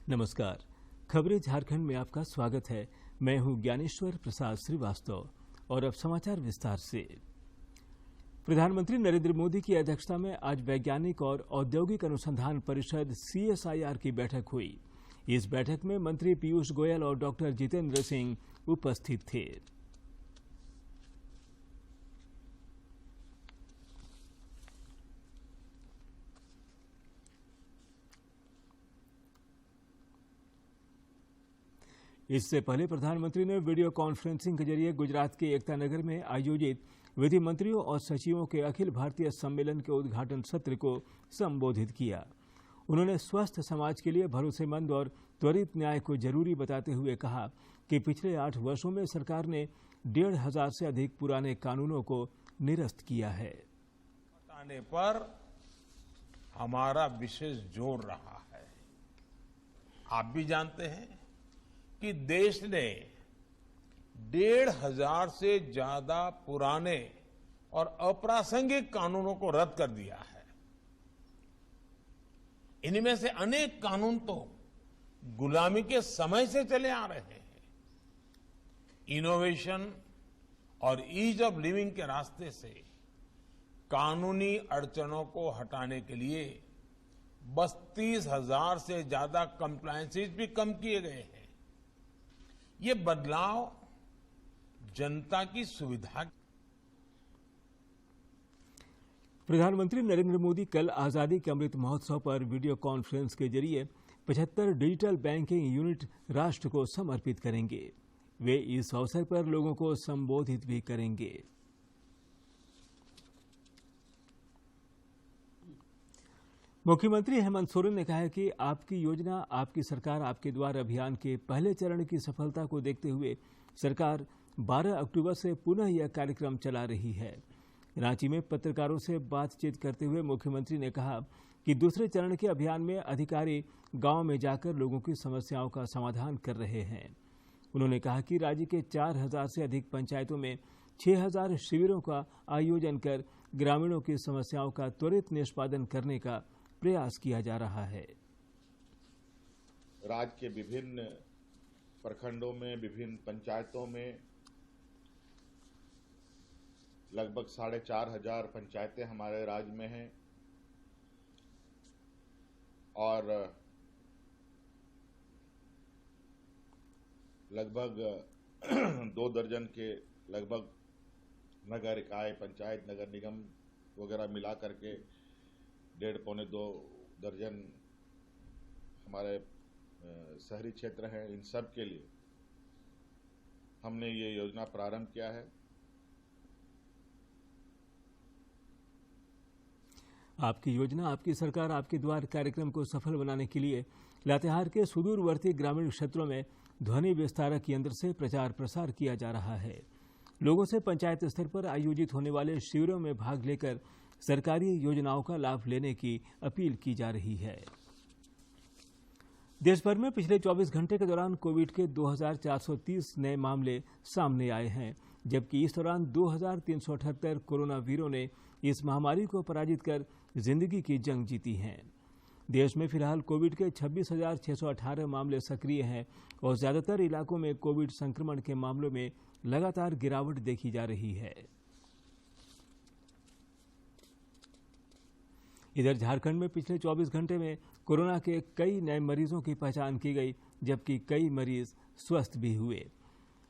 नमस्कार। खबरें झारखंड में आपका स्वागत है। मैं हूं ज्ञानेश्वर प्रसाद श्रीवास्तव और अब समाचार विस्तार से। प्रधानमंत्री नरेंद्र मोदी की अध्यक्षता में आज वैज्ञानिक और औद्योगिक अनुसंधान परिषद CSIR की बैठक हुई। इस बैठक में मंत्री पीयूष गोयल और डॉक्टर जितेंद्र सिंह उपस्थित थे। इससे पहले प्रधानमंत्री ने वीडियो कॉन्फ्रेंसिंग के जरिए गुजरात के एकता नगर में आयोजित विधि मंत्रियों और सचिवों के अखिल भारतीय सम्मेलन के उद्घाटन सत्र को संबोधित किया। उन्होंने स्वस्थ समाज के लिए भरोसेमंद और त्वरित न्याय को जरूरी बताते हुए कहा कि पिछले 8 वर्षों में सरकार ने 1,500 से अधिक पुराने कानूनों को निरस्त किया है। हटाने पर हमारा विशेष जोर रहा है। आप भी जानते हैं कि देश ने 1,500 से ज्यादा पुराने और अप्रासंगिक कानूनों को रद्द कर दिया है। इनमें से अनेक कानून तो गुलामी के समय से चले आ रहे हैं। इनोवेशन और ईज ऑफ लिविंग के रास्ते से कानूनी अड़चनों को हटाने के लिए 32,000 से ज्यादा कंप्लायंसेस भी कम किए गए हैं। ये बदलाव जनता की सुविधा। प्रधानमंत्री नरेंद्र मोदी कल आजादी के अमृत महोत्सव पर वीडियो कॉन्फ्रेंस के जरिए 75 डिजिटल बैंकिंग यूनिट राष्ट्र को समर्पित करेंगे। वे इस अवसर पर लोगों को संबोधित भी करेंगे। मुख्यमंत्री हेमंत सोरेन ने कहा है कि आपकी योजना आपकी सरकार आपके द्वार अभियान के पहले चरण की सफलता को देखते हुए सरकार 12 अक्टूबर से पुनः यह कार्यक्रम चला रही है। रांची में पत्रकारों से बातचीत करते हुए मुख्यमंत्री ने कहा कि दूसरे चरण के अभियान में अधिकारी गांव में जाकर लोगों की समस्याओं का समाधान कर रहे हैं। उन्होंने कहा कि राज्य के 4,000 से अधिक पंचायतों में 6,000 शिविरों का आयोजन कर ग्रामीणों की समस्याओं का त्वरित निष्पादन करने का प्रयास किया जा रहा है। राज्य के विभिन्न प्रखंडों में, विभिन्न पंचायतों में लगभग 4,500 पंचायतें हमारे राज्य में हैं और लगभग 2 दर्जन के लगभग नगर इकाई, पंचायत, नगर निगम वगैरह मिला करके 1.5-2 दर्जन हमारे शहरी क्षेत्र हैं। इन सब के लिए हमने ये योजना प्रारंभ किया है। आपकी योजना आपकी सरकार आपके द्वार कार्यक्रम को सफल बनाने के लिए लातेहार के सुदूरवर्ती ग्रामीण क्षेत्रों में ध्वनि विस्तारक यंत्र से प्रचार प्रसार किया जा रहा है। लोगों से पंचायत स्तर पर आयोजित होने वाले शिविरों में भाग लेकर सरकारी योजनाओं का लाभ लेने की अपील की जा रही है। देश भर में पिछले 24 घंटे के दौरान कोविड के 2,430 नए मामले सामने आए हैं, जबकि इस दौरान 2,378 कोरोना वीरों ने इस महामारी को पराजित कर जिंदगी की जंग जीती है। देश में फिलहाल कोविड के 26,618 मामले सक्रिय हैं और ज्यादातर इलाकों में कोविड संक्रमण के मामलों में लगातार गिरावट देखी जा रही है। इधर झारखंड में पिछले 24 घंटे में कोरोना के कई नए मरीजों की पहचान की गई, जबकि कई मरीज स्वस्थ भी हुए।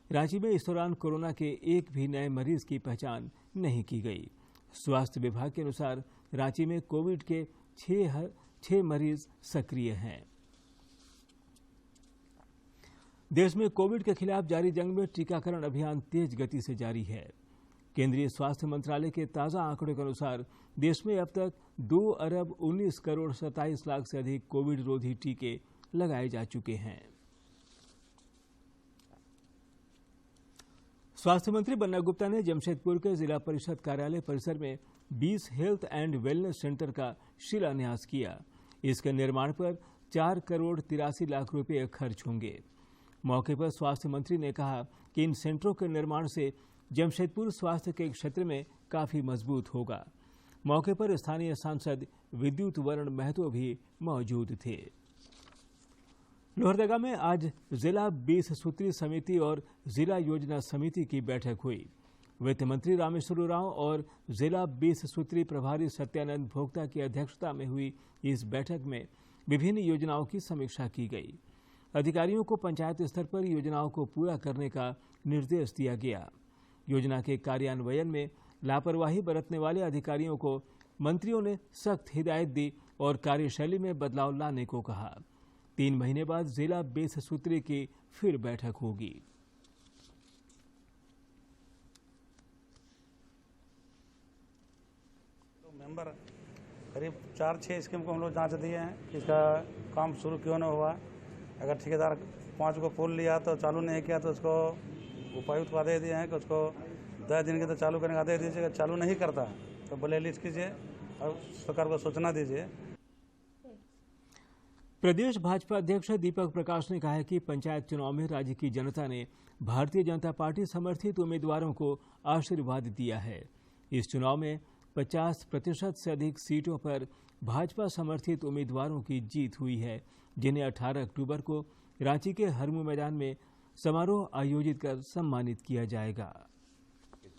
रांची में इस दौरान कोरोना के एक भी नए मरीज की पहचान नहीं की गई। स्वास्थ्य विभाग के अनुसार रांची में कोविड के 6 मरीज सक्रिय हैं। देश में कोविड के खिलाफ जारी जंग में टीकाकरण अभियान तेज गति से जारी है। केंद्रीय स्वास्थ्य मंत्रालय के ताजा आंकड़ों के अनुसार देश में अब तक 2,19,27,00,000 से अधिक कोविड रोधी टीके लगाए जा चुके हैं। स्वास्थ्य मंत्री बन्ना गुप्ता ने जमशेदपुर के जिला परिषद कार्यालय परिसर में 20 हेल्थ एंड वेलनेस सेंटर का शिलान्यास किया। इसके निर्माण पर 4,83,00,000 रुपए खर्च होंगे। मौके पर स्वास्थ्य मंत्री ने कहा कि इन सेंटरों के निर्माण से जमशेदपुर स्वास्थ्य के क्षेत्र में काफी मजबूत होगा। मौके पर स्थानीय सांसद विद्युत वरण महतो भी मौजूद थे। लोहरदगा में आज जिला 20 सूत्री समिति और जिला योजना समिति की बैठक हुई। वित्त मंत्री रामेश्वर उरांव और जिला 20 सूत्री प्रभारी सत्यानंद भोक्ता की अध्यक्षता में हुई इस बैठक में विभिन्न योजनाओं की समीक्षा की गई। अधिकारियों को पंचायत स्तर पर योजनाओं को पूरा करने का निर्देश दिया गया। योजना के कार्यान्वयन में लापरवाही बरतने वाले अधिकारियों को मंत्रियों ने सख्त हिदायत दी और कार्यशैली में बदलाव लाने को कहा। 3 महीने बाद जिला 20 सूत्री की फिर बैठक होगी। मेंबर करीब 4-6 स्कीम को हम लोग जांच दिए हैं कि इसका काम शुरू क्यों नहीं हुआ। अगर ठेकेदार 5 को पुल लिया तो चालू नहीं किया तो उसको उपायुक्त को आदेश दिए हैं कि उसको 10 दिन के तो चालू करने का आदेश दीजिए। अगर चालू नहीं करता तो बोले लिस्ट कीजिए और सरकार को सूचना दीजिए। प्रदेश भाजपा अध्यक्ष दीपक प्रकाश ने कहा है कि पंचायत चुनाव में राज्य की जनता ने भारतीय जनता पार्टी समर्थित उम्मीदवारों को आशीर्वाद दिया है। इस चुनाव में 50% से अधिक सीटों पर भाजपा समर्थित उम्मीदवारों की जीत हुई है, जिन्हें 18 अक्टूबर को रांची के हरमू मैदान में समारोह आयोजित कर सम्मानित किया जाएगा।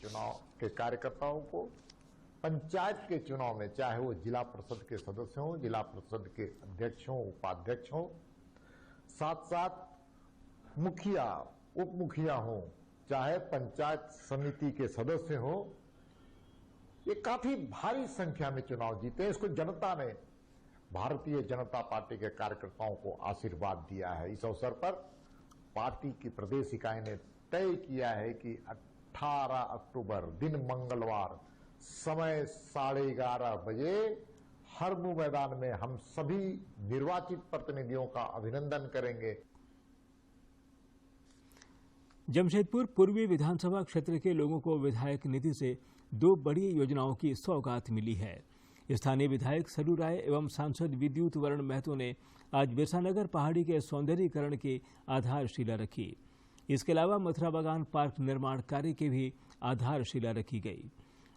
चुनाव के कार्यकर्ताओं को पंचायत के चुनाव में, चाहे वो जिला परिषद के सदस्य हों, जिला परिषद के अध्यक्ष हों, उपाध्यक्ष हों, साथ साथ मुखिया, उप मुखिया हों, चाहे पंचायत समिति के सदस्य हों, ये काफी भारी संख्या में चुनाव जीते। इसको जनता ने, भारतीय जनता पार्टी के कार्यकर्ताओं को आशीर्वाद दिया है। इस अवसर पर पार्टी की प्रदेश इकाई ने तय किया है कि 18 अक्टूबर दिन मंगलवार समय 11:30 बजे हरमू मैदान में हम सभी निर्वाचित प्रतिनिधियों का अभिनंदन करेंगे। जमशेदपुर पूर्वी विधानसभा क्षेत्र के लोगों को विधायक निधि से 2 बड़ी योजनाओं की सौगात मिली है। स्थानीय विधायक सरू राय एवं सांसद विद्युत वरण महतो ने आज बिरसानगर पहाड़ी के सौंदर्यीकरण की आधारशिला रखी। इसके अलावा मथुरा बागान पार्क निर्माण कार्य की भी आधारशिला रखी गई।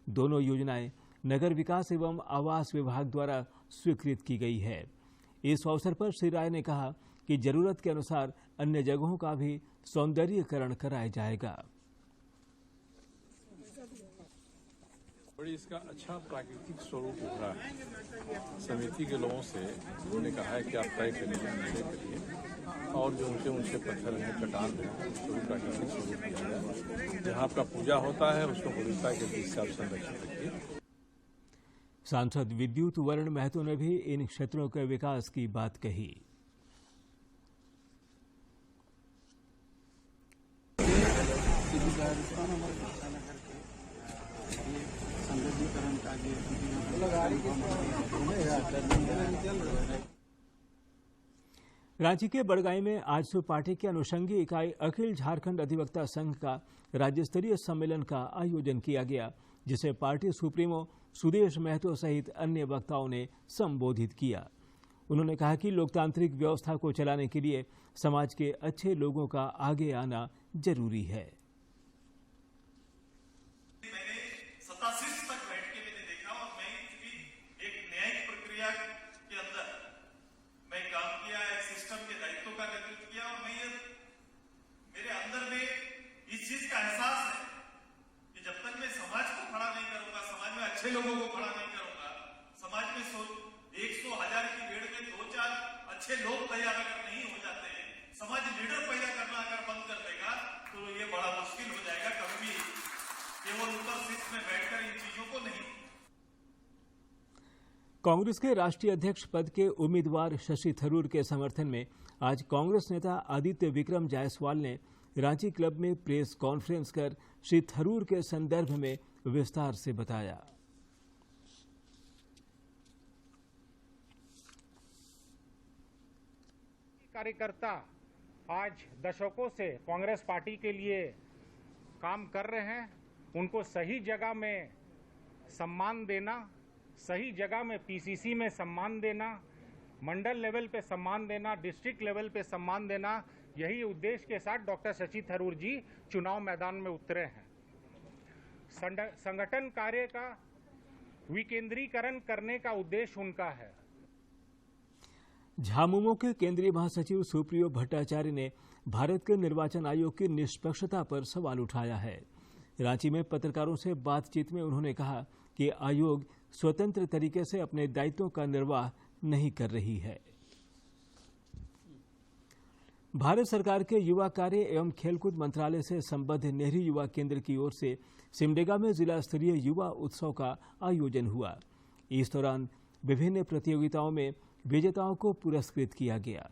दोनों योजनाएं नगर विकास एवं आवास विभाग द्वारा स्वीकृत की गई है। इस अवसर पर श्री राय ने कहा कि जरूरत के अनुसार अन्य जगहों का भी सौंदर्यीकरण कराया जाएगा। बड़ी इसका अच्छा प्राकृतिक स्वरूप उभरा है। समिति के लोगों से उन्होंने कहा है कि आप तय करिए, निर्णय करिए और जो ऊंचे ऊंचे पत्थर हैं, चट्टान हैं, उसको भी प्राकृतिक स्वरूप दिया जाए। जहाँ आपका पूजा होता है उसको पवित्रता के बीच से आप संरक्षित रखिए। सांसद विद्युत वरण महतो ने भी इन क्षेत्रों के विकास की बात कही। रांची के बड़गाई में आजसू पार्टी की अनुषंगी इकाई अखिल झारखंड अधिवक्ता संघ का राज्य स्तरीय सम्मेलन का आयोजन किया गया, जिसे पार्टी सुप्रीमो सुदेश महतो सहित अन्य वक्ताओं ने संबोधित किया। उन्होंने कहा कि लोकतांत्रिक व्यवस्था को चलाने के लिए समाज के अच्छे लोगों का आगे आना जरूरी है। अच्छे लोगों को खड़ा नहीं करूंगा, समाज में 100-1000 की भीड़ में 2-4 अच्छे लोग तैयार अगर नहीं हो जाते हैं, समाज लीडर पैदा करना अगर बंद कर देगा तो ये बड़ा मुश्किल हो जाएगा। कभी भी केवल ऊपर सीट में बैठकर इन चीजों को नहीं। कांग्रेस के राष्ट्रीय अध्यक्ष पद के उम्मीदवार शशि थरूर के समर्थन में आज कांग्रेस नेता आदित्य विक्रम जायसवाल ने रांची क्लब में प्रेस कॉन्फ्रेंस कर श्री थरूर के संदर्भ में विस्तार से बताया। कार्यकर्ता आज दशकों से कांग्रेस पार्टी के लिए काम कर रहे हैं, उनको सही जगह में सम्मान देना, सही जगह में पीसीसी में सम्मान देना, मंडल लेवल पे सम्मान देना, डिस्ट्रिक्ट लेवल पे सम्मान देना, यही उद्देश्य के साथ डॉक्टर शशि थरूर जी चुनाव मैदान में उतरे हैं। संगठन कार्य का विकेंद्रीकरण करने का उद्देश्य उनका है। झामुमो के केंद्रीय महासचिव सुप्रियो भट्टाचार्य ने भारत के निर्वाचन आयोग की निष्पक्षता पर सवाल उठाया है। रांची में पत्रकारों से बातचीत में उन्होंने कहा कि आयोग स्वतंत्र तरीके से अपने दायित्वों का निर्वाह नहीं कर रही है। भारत सरकार के युवा कार्य एवं खेलकूद मंत्रालय से संबद्ध नेहरू युवा केंद्र की ओर से सिमडेगा में जिला स्तरीय युवा उत्सव का आयोजन हुआ। इस दौरान विभिन्न प्रतियोगिताओं में विजेताओं को पुरस्कृत किया गया।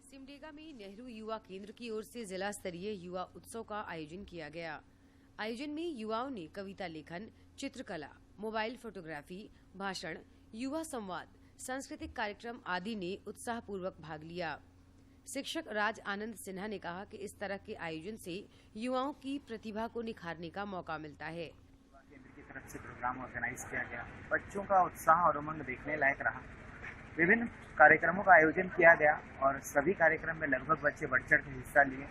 सिमडेगा में नेहरू युवा केंद्र की ओर से जिला स्तरीय युवा उत्सव का आयोजन किया गया। आयोजन में युवाओं ने कविता लेखन, चित्रकला, मोबाइल फोटोग्राफी, भाषण, युवा संवाद, सांस्कृतिक कार्यक्रम आदि ने उत्साहपूर्वक भाग लिया। शिक्षक राज आनंद सिन्हा ने कहा कि इस तरह के आयोजन से युवाओं की प्रतिभा को निखारने का मौका मिलता है। केंद्र की तरफ से प्रोग्राम ऑर्गेनाइज किया गया, बच्चों का उत्साह और उमंग देखने लायक रहा। विभिन्न कार्यक्रमों का आयोजन किया गया और सभी कार्यक्रम में लगभग बच्चे बढ़ चढ़ के हिस्सा लिए।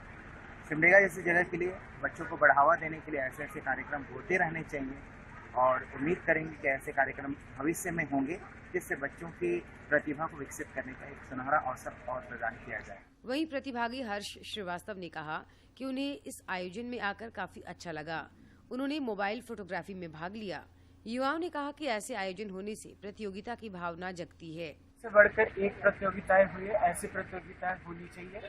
सिमडेगा जैसी जगह के लिए बच्चों को बढ़ावा देने के लिए ऐसे ऐसे कार्यक्रम होते रहने चाहिए और उम्मीद करेंगे कि ऐसे कार्यक्रम भविष्य में होंगे जिससे बच्चों की प्रतिभा को विकसित करने का एक सुनहरा अवसर और प्रदान किया जाए। वहीं प्रतिभागी हर्ष श्रीवास्तव ने कहा कि उन्हें इस आयोजन में आकर काफी अच्छा लगा। उन्होंने मोबाइल फोटोग्राफी में भाग लिया। युवाओं ने कहा कि ऐसे आयोजन होने से प्रतियोगिता की भावना जगती है। इससे बढ़कर एक प्रतियोगिताएं हुई है, ऐसी प्रतियोगिताएं होनी चाहिए।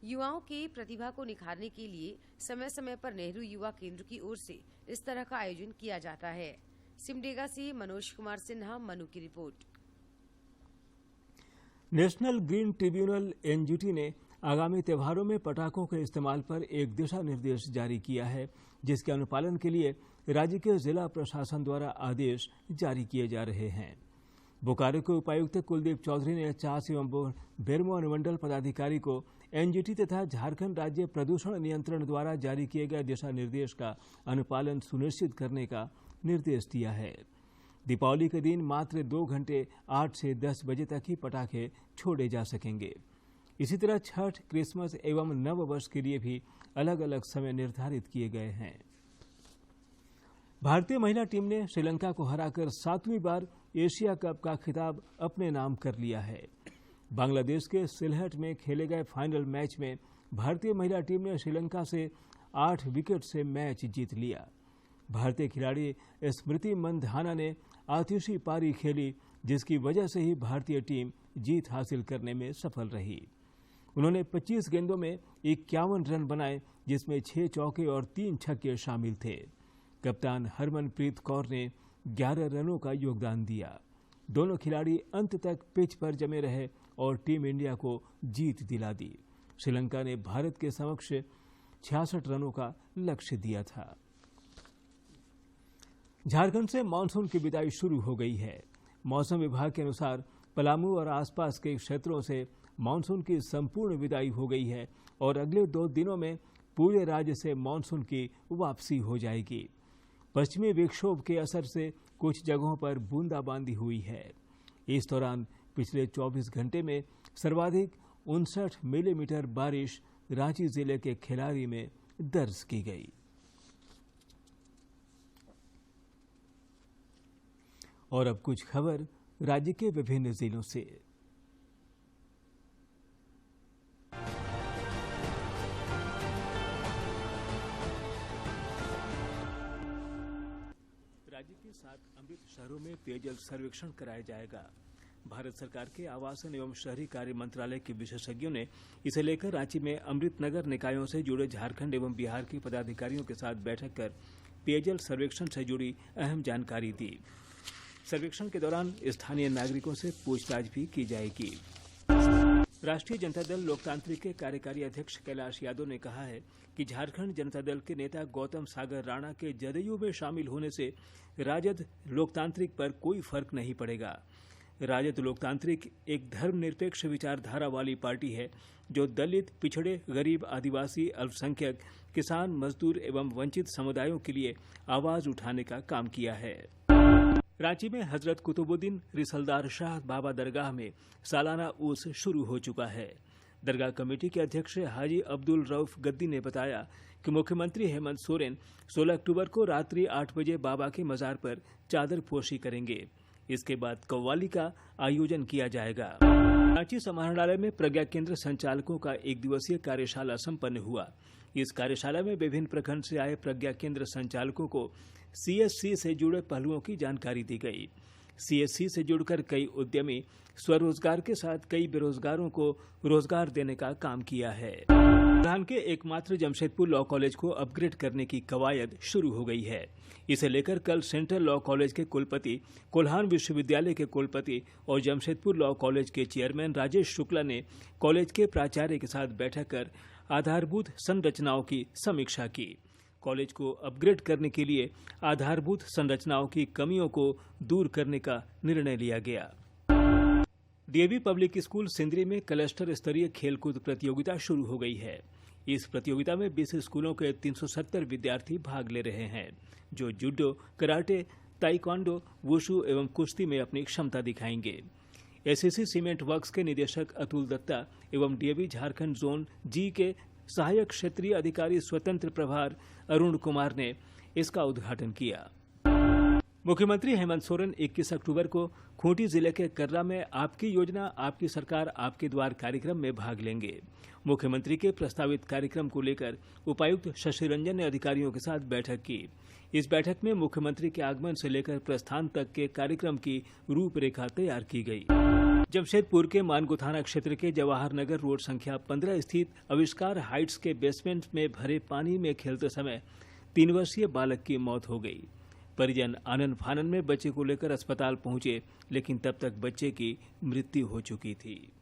युवाओं की प्रतिभा को निखारने के लिए समय समय पर नेहरू युवा केंद्र की ओर से इस तरह का आयोजन किया जाता है। सिमडेगा से मनोज कुमार सिन्हा, मनु की report. National green tribunal NGT ने आगामी त्योहारों में पटाखों के इस्तेमाल पर एक दिशा निर्देश जारी किया है, जिसके अनुपालन के लिए राज्य के जिला प्रशासन द्वारा आदेश जारी किए जा रहे हैं। बोकारो के उपायुक्त कुलदीप चौधरी ने चास एवं बेरमो अनुमंडल पदाधिकारी को एनजीटी तथा झारखंड राज्य प्रदूषण नियंत्रण द्वारा जारी किए गए दिशा निर्देश का अनुपालन सुनिश्चित करने का निर्देश दिया है। दीपावली के दिन मात्र 2 घंटे 8 से 10 बजे तक ही पटाखे छोड़े जा सकेंगे। इसी तरह छठ, क्रिसमस एवं नव वर्ष के लिए भी अलग अलग समय निर्धारित किए गए हैं। भारतीय महिला टीम ने श्रीलंका को हराकर 7वीं बार एशिया कप का खिताब अपने नाम कर लिया है। बांग्लादेश के सिलहट में खेले गए फाइनल मैच में भारतीय महिला टीम ने श्रीलंका से 8 विकेट से मैच जीत लिया। भारतीय खिलाड़ी स्मृति मंधाना ने आतिशी पारी खेली, जिसकी वजह से ही भारतीय टीम जीत हासिल करने में सफल रही। उन्होंने 25 गेंदों में 51 रन बनाए, जिसमें 6 चौके और 3 छक्के शामिल थे। कप्तान हरमनप्रीत कौर ने 11 रनों का योगदान दिया। दोनों खिलाड़ी अंत तक पिच पर जमे रहे और टीम इंडिया को जीत दिला दी। श्रीलंका ने भारत के समक्ष 66 रनों का लक्ष्य दिया था। झारखंड से मानसून की विदाई शुरू हो गई है। मौसम विभाग के अनुसार पलामू और आसपास के क्षेत्रों से मानसून की संपूर्ण विदाई हो गई है और अगले 2 दिनों में पूरे राज्य से मानसून की वापसी हो जाएगी। पश्चिमी विक्षोभ के असर से कुछ जगहों पर बूंदाबांदी हुई है। इस दौरान पिछले 24 घंटे में सर्वाधिक 59 मिलीमीटर बारिश रांची जिले के खिलारी में दर्ज की गई। और अब कुछ खबर राज्य के विभिन्न जिलों से। राज्य के 7 अमृत शहरों में पेयजल सर्वेक्षण कराया जाएगा। भारत सरकार के आवासन एवं शहरी कार्य मंत्रालय के विशेषज्ञों ने इसे लेकर रांची में अमृत नगर निकायों से जुड़े झारखंड एवं बिहार के पदाधिकारियों के साथ बैठक कर पेयजल सर्वेक्षण से जुड़ी अहम जानकारी दी। सर्वेक्षण के दौरान स्थानीय नागरिकों से पूछताछ भी की जाएगी। राष्ट्रीय जनता दल लोकतांत्रिक के कार्यकारी अध्यक्ष कैलाश यादव ने कहा है कि झारखंड जनता दल के नेता गौतम सागर राणा के जदयू में शामिल होने से राजद लोकतांत्रिक पर कोई फर्क नहीं पड़ेगा। राजद लोकतांत्रिक एक धर्मनिरपेक्ष विचारधारा वाली पार्टी है जो दलित, पिछड़े, गरीब, आदिवासी, अल्पसंख्यक, किसान, मजदूर एवं वंचित समुदायों के लिए आवाज उठाने का काम किया है। रांची में हजरत कुतुबुद्दीन रिसलदार शाह बाबा दरगाह में सालाना उर्स शुरू हो चुका है। दरगाह कमेटी के अध्यक्ष हाजी अब्दुल रऊफ गद्दी ने बताया कि मुख्यमंत्री हेमंत सोरेन 16 अक्टूबर को रात्रि 8 बजे बाबा के मजार पर चादर पोशी करेंगे। इसके बाद कव्वाली का आयोजन किया जाएगा। रांची समाहरणालय में प्रज्ञा केंद्र संचालकों का 1 दिवसीय कार्यशाला संपन्न हुआ। इस कार्यशाला में विभिन्न प्रखंड से आए प्रज्ञा केंद्र संचालकों को सीएससी से जुड़े पहलुओं की जानकारी दी गई। सीएससी से जुड़कर कई उद्यमी स्वरोजगार के साथ कई बेरोजगारों को रोजगार देने का काम किया है। प्रधान के एकमात्र जमशेदपुर लॉ कॉलेज को अपग्रेड करने की कवायद शुरू हो गई है। इसे लेकर कल सेंट्रल लॉ कॉलेज के कुलपति, कोल्हान विश्वविद्यालय के कुलपति और जमशेदपुर लॉ कॉलेज के चेयरमैन राजेश शुक्ला ने कॉलेज के प्राचार्य के साथ बैठक कर आधारभूत संरचनाओं की समीक्षा की। कॉलेज को अपग्रेड करने के लिए आधारभूत संरचनाओं की कमियों को दूर करने का निर्णय लिया गया। डीएवी पब्लिक स्कूल सिंदरी में क्लस्टर स्तरीय खेलकूद प्रतियोगिता शुरू हो गई है। इस प्रतियोगिता में 20 स्कूलों के 370 विद्यार्थी भाग ले रहे हैं, जो जूडो, कराटे, ताइक्वांडो, वुशु एवं कुश्ती में अपनी क्षमता दिखाएंगे। एसएससी सीमेंट वर्क्स के निदेशक अतुल दत्ता एवं डीएवी झारखंड जोन जी के सहायक क्षेत्रीय अधिकारी स्वतंत्र प्रभार अरुण कुमार ने इसका उद्घाटन किया। मुख्यमंत्री हेमंत सोरेन 21 अक्टूबर को खूंटी जिले के कर्रा में आपकी योजना आपकी सरकार आपके द्वार कार्यक्रम में भाग लेंगे। मुख्यमंत्री के प्रस्तावित कार्यक्रम को लेकर उपायुक्त शशि रंजन ने अधिकारियों के साथ बैठक की। इस बैठक में मुख्यमंत्री के आगमन से लेकर प्रस्थान तक के कार्यक्रम की रूपरेखा तैयार की गई। जमशेदपुर के मानगो थाना क्षेत्र के जवाहर नगर रोड संख्या 15 स्थित आविष्कार हाइट्स के बेसमेंट में भरे पानी में खेलते समय 3 वर्षीय बालक की मौत हो गई। परिजन आनन फानन में बच्चे को लेकर अस्पताल पहुंचे, लेकिन तब तक बच्चे की मृत्यु हो चुकी थी।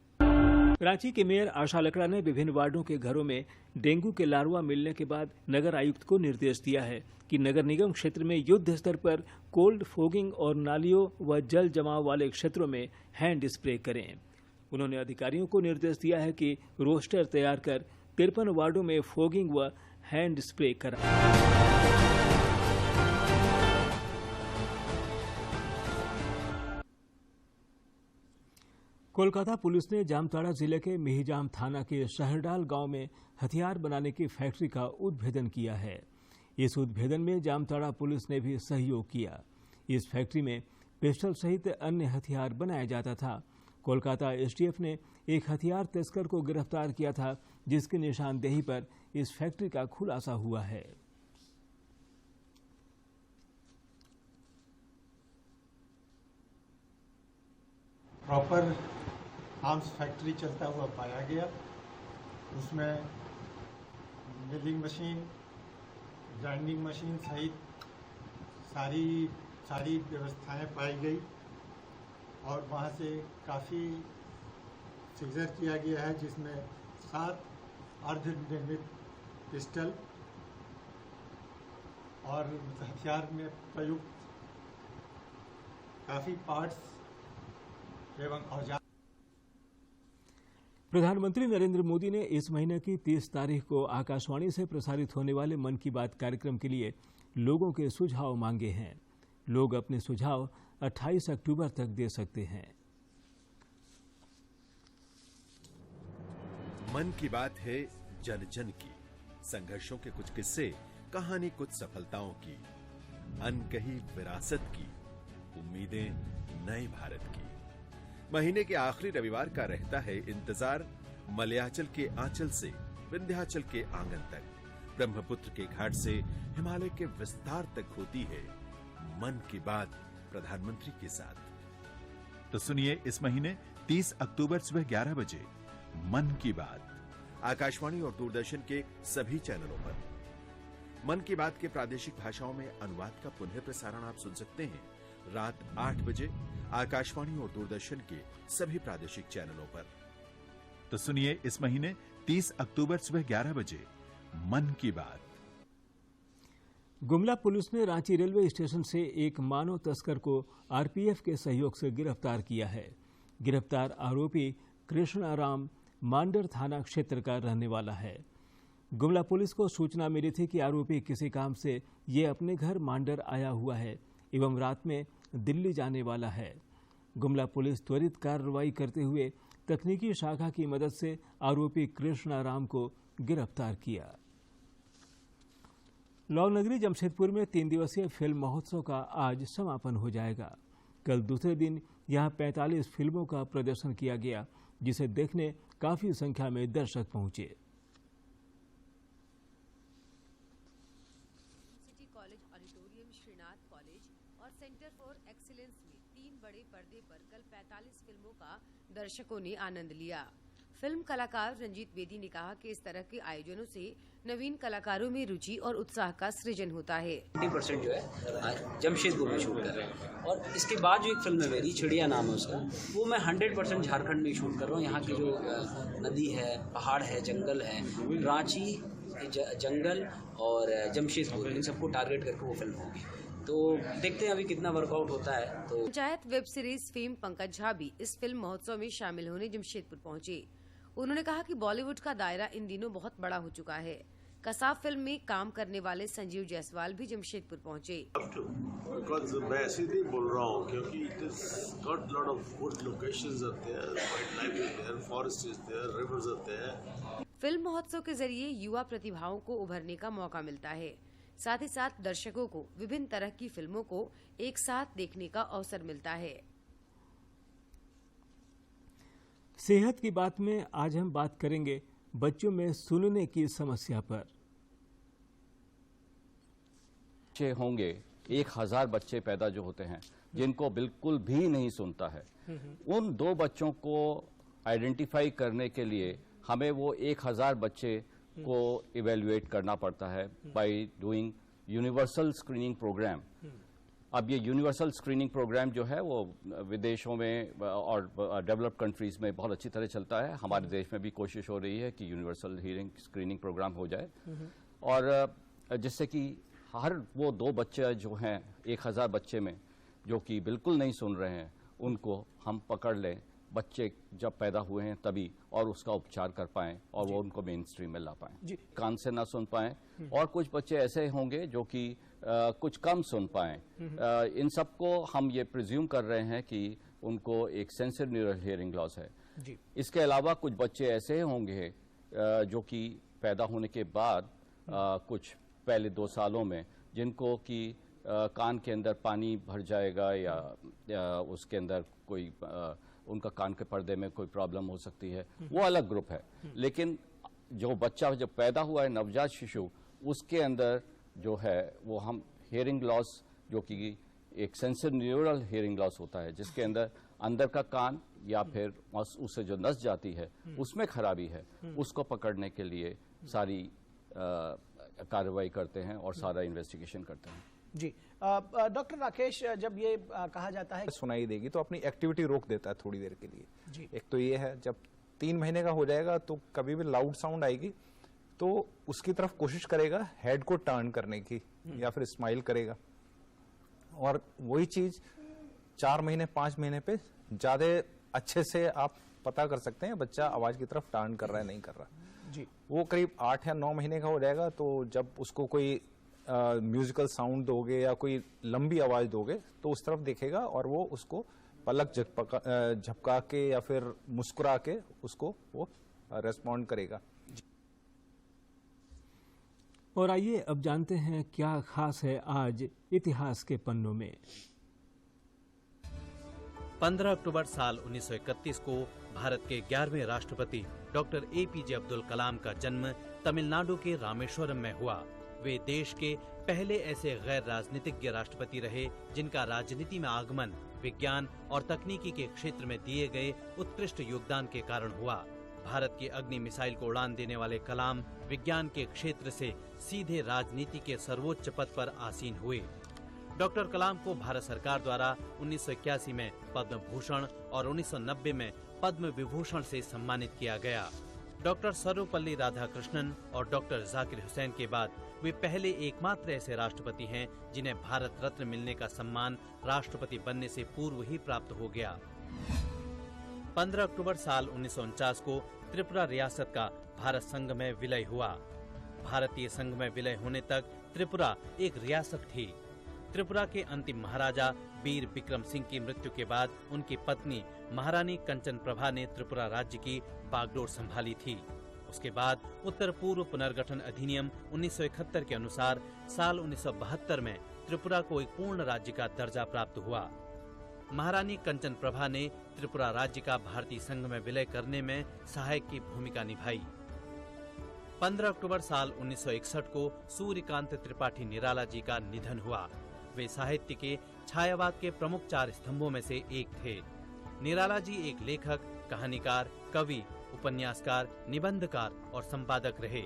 रांची के मेयर आशा लकड़ा ने विभिन्न वार्डों के घरों में डेंगू के लार्वा मिलने के बाद नगर आयुक्त को निर्देश दिया है कि नगर निगम क्षेत्र में युद्ध स्तर पर कोल्ड फोगिंग और नालियों व जल जमाव वाले क्षेत्रों में हैंड स्प्रे करें। उन्होंने अधिकारियों को निर्देश दिया है कि रोस्टर तैयार कर 53 वार्डों में फोगिंग व हैंड स्प्रे कराएं। कोलकाता पुलिस ने जामताड़ा जिले के मिहिजाम थाना के शहरडाल गांव में हथियार बनाने की फैक्ट्री का उद्भेदन किया है। इस उद्भेदन में जामताड़ा पुलिस ने भी सहयोग किया। इस फैक्ट्री में पिस्टल सहित अन्य हथियार बनाया जाता था। कोलकाता एसटीएफ ने एक हथियार तस्कर को गिरफ्तार किया था, जिसकी निशानदेही पर इस फैक्ट्री का खुलासा हुआ है। प्रॉपर आर्म्स फैक्ट्री चलता हुआ पाया गया। उसमें मिलिंग मशीन, ग्राइंडिंग मशीन सहित सारी व्यवस्थाएं पाई गई और वहाँ से काफ़ी सीजर किया गया है, जिसमें 7 अर्धनिर्मित पिस्टल और हथियार में प्रयुक्त काफ़ी पार्ट्स एवं औजार। प्रधानमंत्री नरेंद्र मोदी ने इस महीने की 30 तारीख को आकाशवाणी से प्रसारित होने वाले मन की बात कार्यक्रम के लिए लोगों के सुझाव मांगे हैं। लोग अपने सुझाव 28 अक्टूबर तक दे सकते हैं। मन की बात है जन जन की, संघर्षों के कुछ किस्से, कहानी कुछ सफलताओं की, अनकही विरासत की, उम्मीदें नए भारत की। महीने के आखिरी रविवार का रहता है इंतजार मलयाचल के आंचल से विंध्याचल के आंगन तक, ब्रह्मपुत्र के घाट से हिमालय के विस्तार तक होती है मन की बात प्रधानमंत्री के साथ। तो सुनिए इस महीने 30 अक्टूबर सुबह 11 बजे मन की बात, आकाशवाणी और दूरदर्शन के सभी चैनलों पर। मन की बात के प्रादेशिक भाषाओं में अनुवाद का पुनः प्रसारण आप सुन सकते हैं रात 8 बजे आकाशवाणी और दूरदर्शन के सभी प्रादेशिक चैनलों पर। तो सुनिए इस महीने 30 अक्टूबर सुबह 11 बजे मन की बात। गुमला पुलिस ने रांची रेलवे स्टेशन से एक मानव तस्कर को आरपीएफ के सहयोग से गिरफ्तार किया है। गिरफ्तार आरोपी कृष्णाराम मांडर थाना क्षेत्र का रहने वाला है। गुमला पुलिस को सूचना मिली थी कि आरोपी किसी काम से ये अपने घर मांडर आया हुआ है एवं रात में दिल्ली जाने वाला है। गुमला पुलिस त्वरित कार्रवाई करते हुए तकनीकी शाखा की मदद से आरोपी कृष्णाराम को गिरफ्तार किया। लौह नगरी जमशेदपुर में 3 दिवसीय फिल्म महोत्सव का आज समापन हो जाएगा। कल दूसरे दिन यहां 45 फिल्मों का प्रदर्शन किया गया, जिसे देखने काफी संख्या में दर्शक पहुंचे। City college auditorium, Srinath college और सेंटर फॉर एक्सीलेंस में 3 बड़े पर्दे पर कल 45 फिल्मों का दर्शकों ने आनंद लिया। फिल्म कलाकार रंजीत बेदी ने कहा कि इस तरह के आयोजनों से नवीन कलाकारों में रुचि और उत्साह का सृजन होता है। 20% जो है जमशेदपुर में शूट कर रहे हैं और इसके बाद जो एक फिल्म है मेरी, चिड़िया नाम है उसका, वो मैं 100% झारखंड में शूट कर रहा हूँ। यहाँ की जो नदी है, पहाड़ है, जंगल है, रांची जंगल और जमशेदपुर, इन सबको टारगेट करके वो फिल्म होगी। तो देखते हैं अभी कितना वर्कआउट होता है। तो panchayat web series fame Pankaj Jha भी इस फिल्म महोत्सव में शामिल होने जमशेदपुर पहुंचे। उन्होंने कहा कि बॉलीवुड का दायरा इन दिनों बहुत बड़ा हो चुका है। कसाब फिल्म में काम करने वाले संजीव जायसवाल भी जमशेदपुर पहुंचे। बिकॉज़ मैं ऐसे नहीं बोल रहा हूँ क्योंकि it is got lot of good locations आते हैं, wild life is there, forest is there, rivers आते हैं। फिल्म महोत्सव के जरिए युवा प्रतिभाओं को उभरने का मौका मिलता है। साथ ही साथ दर्शकों को विभिन्न तरह की फिल्मों को एक साथ देखने का अवसर मिलता है। सेहत की बात में आज हम बात करेंगे बच्चों में सुनने की समस्या पर। बच्चे होंगे 1000 बच्चे पैदा जो होते हैं जिनको बिल्कुल भी नहीं सुनता है। उन 2 बच्चों को आइडेंटिफाई करने के लिए हमें वो 1000 बच्चे को इवेल्युएट करना पड़ता है by doing universal screening programme. अब ये यूनिवर्सल स्क्रीनिंग प्रोग्राम जो है वो विदेशों में और डेवलप्ड कंट्रीज में बहुत अच्छी तरह चलता है। हमारे देश में भी कोशिश हो रही है कि यूनिवर्सल हियरिंग स्क्रीनिंग प्रोग्राम हो जाए और जिससे कि हर वो 2 बच्चे जो हैं 1000 बच्चे में जो कि बिल्कुल नहीं सुन रहे हैं उनको हम पकड़ लें बच्चे जब पैदा हुए हैं तभी, और उसका उपचार कर पाएं और वो उनको मेन स्ट्रीम में ला पाएं, कान से ना सुन पाएं। और कुछ बच्चे ऐसे होंगे जो कि कुछ कम सुन पाएं। इन सबको हम ये प्रिज्यूम कर रहे हैं कि उनको एक सेंसरी न्यूरल हियरिंग लॉस है। इसके अलावा कुछ बच्चे ऐसे होंगे जो कि पैदा होने के बाद कुछ पहले 2 सालों में जिनको कि कान के अंदर पानी भर जाएगा या उसके अंदर कोई उनका कान के पर्दे में कोई प्रॉब्लम हो सकती है, वो अलग ग्रुप है। लेकिन जो बच्चा जब पैदा हुआ है नवजात शिशु, उसके अंदर जो है वो हम हियरिंग लॉस जो कि एक सेंसरी न्यूरल हियरिंग लॉस होता है जिसके अंदर का कान या फिर उससे जो नस जाती है उसमें खराबी है, उसको पकड़ने के लिए सारी कार्रवाई करते हैं और सारा इन्वेस्टिगेशन करते हैं। जी डॉक्टर राकेश, जब ये कहा जाता है सुनाई देगी तो अपनी एक्टिविटी रोक देता है थोड़ी देर के लिए। जी। एक तो ये है, जब 3 महीने का हो जाएगा तो कभी भी लाउड साउंड आएगी तो उसकी तरफ कोशिश करेगा हेड को टर्न करने की या फिर स्माइल करेगा, और वही चीज 4 महीने 5 महीने पे ज्यादा अच्छे से आप पता कर सकते हैं बच्चा आवाज की तरफ टर्न कर रहा है नहीं कर रहा। जी। वो करीब 8 या 9 महीने का हो जाएगा तो जब उसको कोई म्यूजिकल साउंड दोगे या कोई लंबी आवाज दोगे तो उस तरफ देखेगा और वो उसको पलक झपका के या फिर मुस्कुरा के उसको वो रेस्पॉन्ड करेगा। और आइए अब जानते हैं क्या खास है आज इतिहास के पन्नों में। 15 अक्टूबर साल 1931 को भारत के 11वें राष्ट्रपति डॉक्टर APJ अब्दुल कलाम का जन्म तमिलनाडु के रामेश्वरम में हुआ। वे देश के पहले ऐसे गैर राजनीतिज्ञ राष्ट्रपति रहे जिनका राजनीति में आगमन विज्ञान और तकनीकी के क्षेत्र में दिए गए उत्कृष्ट योगदान के कारण हुआ। भारत की अग्नि मिसाइल को उड़ान देने वाले कलाम विज्ञान के क्षेत्र से सीधे राजनीति के सर्वोच्च पद पर आसीन हुए। डॉक्टर कलाम को भारत सरकार द्वारा 1981 में पद्म भूषण और 1990 में पद्म विभूषण से सम्मानित किया गया। डॉक्टर सर्वपल्ली राधाकृष्णन और डॉक्टर जाकिर हुसैन के बाद वे पहले एकमात्र ऐसे राष्ट्रपति हैं जिन्हें भारत रत्न मिलने का सम्मान राष्ट्रपति बनने से पूर्व ही प्राप्त हो गया। 15 अक्टूबर साल 1949 को त्रिपुरा रियासत का भारत संघ में विलय हुआ। भारतीय संघ में विलय होने तक त्रिपुरा एक रियासत थी। त्रिपुरा के अंतिम महाराजा वीर विक्रम सिंह की मृत्यु के बाद उनकी पत्नी महारानी कंचन प्रभा ने त्रिपुरा राज्य की बागडोर संभाली थी। उसके बाद उत्तर पूर्व पुनर्गठन अधिनियम 1971 के अनुसार साल 1972 में त्रिपुरा को एक पूर्ण राज्य का दर्जा प्राप्त हुआ। महारानी कंचन प्रभा ने त्रिपुरा राज्य का भारतीय संघ में विलय करने में सहायक की भूमिका निभाई। 15 अक्टूबर साल 1961 को सूर्यकांत त्रिपाठी निराला जी का निधन हुआ। वे साहित्य के छायावाद के प्रमुख 4 स्तंभों में से एक थे। निराला जी एक लेखक, कहानीकार, कवि, उपन्यासकार, निबंधकार और संपादक रहे।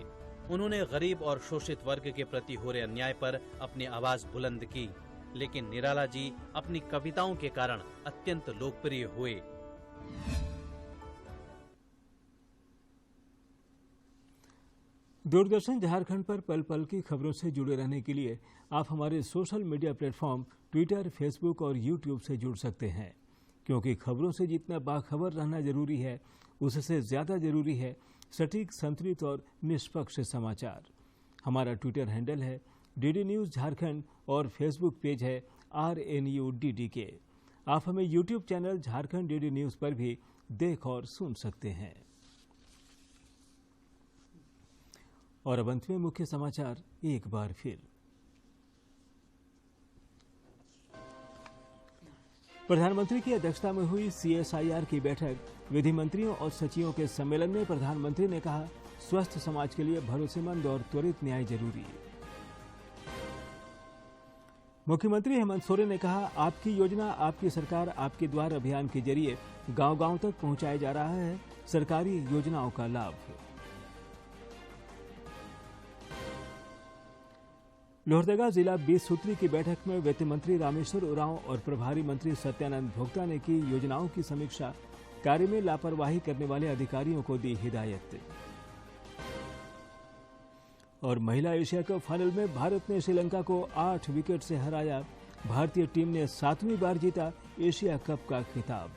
उन्होंने गरीब और शोषित वर्ग के प्रति हो रहे अन्याय पर अपनी आवाज बुलंद की, लेकिन निराला जी अपनी कविताओं के कारण अत्यंत लोकप्रिय हुए। दूरदर्शन झारखंड पर पल पल की खबरों से जुड़े रहने के लिए आप हमारे social media platform Twitter, Facebook और यूट्यूब से जुड़ सकते हैं, क्योंकि खबरों से जितना बाखबर रहना जरूरी है, उससे ज्यादा जरूरी है सटीक, संतुलित और निष्पक्ष समाचार। हमारा ट्विटर हैंडल है डीडी न्यूज झारखंड और फेसबुक पेज है RNUDDK। आप हमें YouTube channel Jharkhand DD news पर भी देख और सुन सकते हैं। और अब अंत में मुख्य समाचार एक बार फिर। प्रधानमंत्री की अध्यक्षता में हुई CSIR की बैठक, विधि मंत्रियों और सचिवों के सम्मेलन में प्रधानमंत्री ने कहा, स्वस्थ समाज के लिए भरोसेमंद और त्वरित न्याय जरूरी। मुख्यमंत्री हेमंत सोरेन ने कहा, आपकी योजना, आपकी सरकार, आपके द्वार अभियान के जरिए गांव-गांव तक पहुंचाया जा रहा है सरकारी योजनाओं का लाभ। लोहरदगा जिला 20 सूत्री की बैठक में वित्त मंत्री रामेश्वर उरांव और प्रभारी मंत्री सत्यानंद भोक्ता ने की योजनाओं की समीक्षा, कार्य में लापरवाही करने वाले अधिकारियों को दी हिदायत। और महिला एशिया कप फाइनल में भारत ने श्रीलंका को 8 विकेट से हराया। भारतीय टीम ने 7वीं बार जीता एशिया कप का खिताब।